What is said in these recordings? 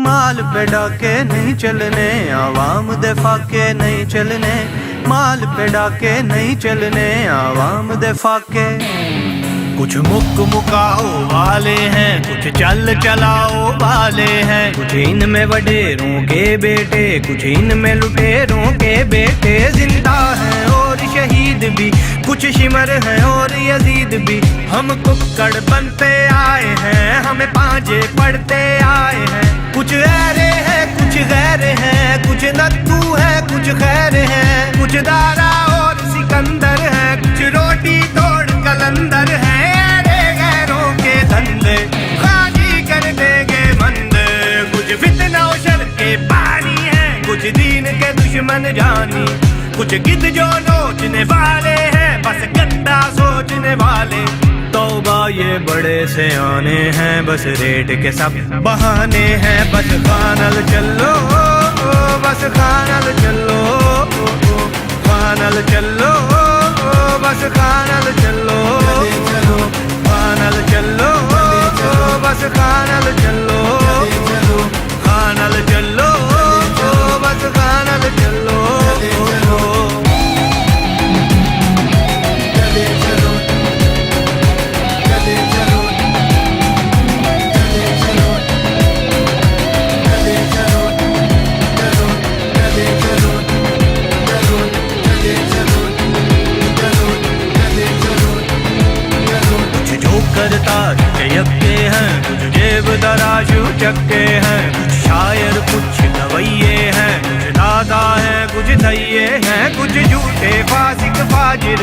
माल पे डाके नहीं चलने, आवाम दे फाके नहीं चलने। माल पे डाके नहीं चलने, आवाम दे फाके। कुछ मुक मुकाओ वाले हैं, कुछ चल चलाओ वाले हैं। कुछ इनमें वडेरों के बेटे, कुछ इनमें लुटेरों के बेटे। जिंदा हैं और शहीद भी, कुछ शिमर हैं और यजीद भी। हम कुक्कड़ बनते आए हैं, हमें पांजे पड़ते आए हैं। कुछ ऐरे हैं कुछ गैर हैं, कुछ नत्थू है कुछ खैर हैं। कुछ दारा और सिकंदर है, कुछ रोटी तोड़ कलंदर है। ऐरे गैरों के धंधे खाजी कर देंगे मंद। कुछ फितना और शर के पानी है, कुछ दीन के दुश्मन जानी। कुछ गिद्ध जो नोचने वाले हैं, बस गंदा सोचने वाले। तौबा ये बड़े से आने हैं, बस रेट के सब बहाने हैं। बस खानल चलो, बस खानल चलो, खानल चलो, बस खानल चलो, खानल चलो, बस खानल चलो, खानल चलो, बस खानल चलो। करता चयक्के हैं, कुछ जेब दराजू चक्के हैं। कुछ शायर कुछ गवैये हैं, कुछ दादा हैं कुछ धैये हैं। कुछ झूठे फासिक फाजिर,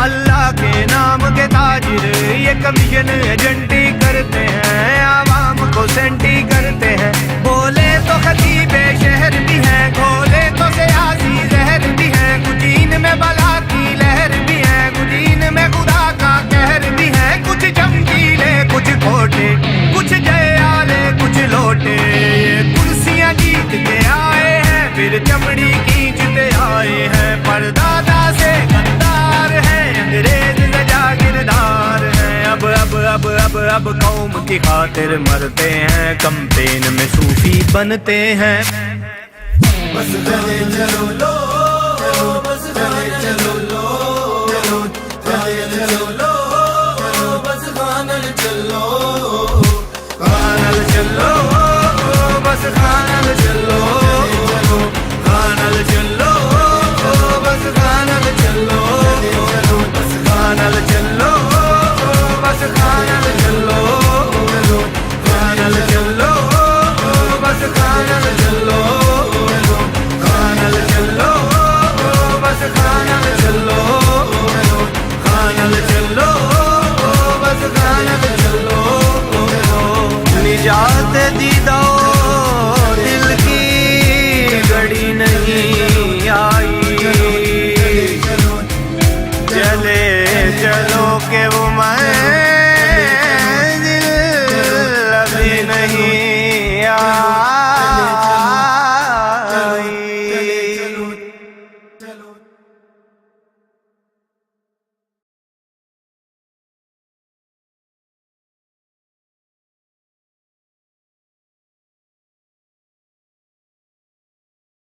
अल्लाह के नाम के ताजिर। ये कमीशन एजेंटी करते हैं, आवाम को सेंटी करते हैं। बोले तो खतीबे शहर भी हैं, खोले तो सियासी जहर भी हैं। कुछ इनमें बला की लहर भी है, कुछ इनमें खुदा का कहर भी है। कुछ चमकीले कुछ खोटे, कुछ जयाले कुछ लोटे। ये कुर्सियां जीत के आए हैं, फिर चमड़ी खींचते आए हैं। परदादा से गद्दार है, अंग्रेज सजा गिरदार है। अब कौम की खातिर मरते हैं, कैंपेन में सूफी बनते हैं। बस चले चलो लो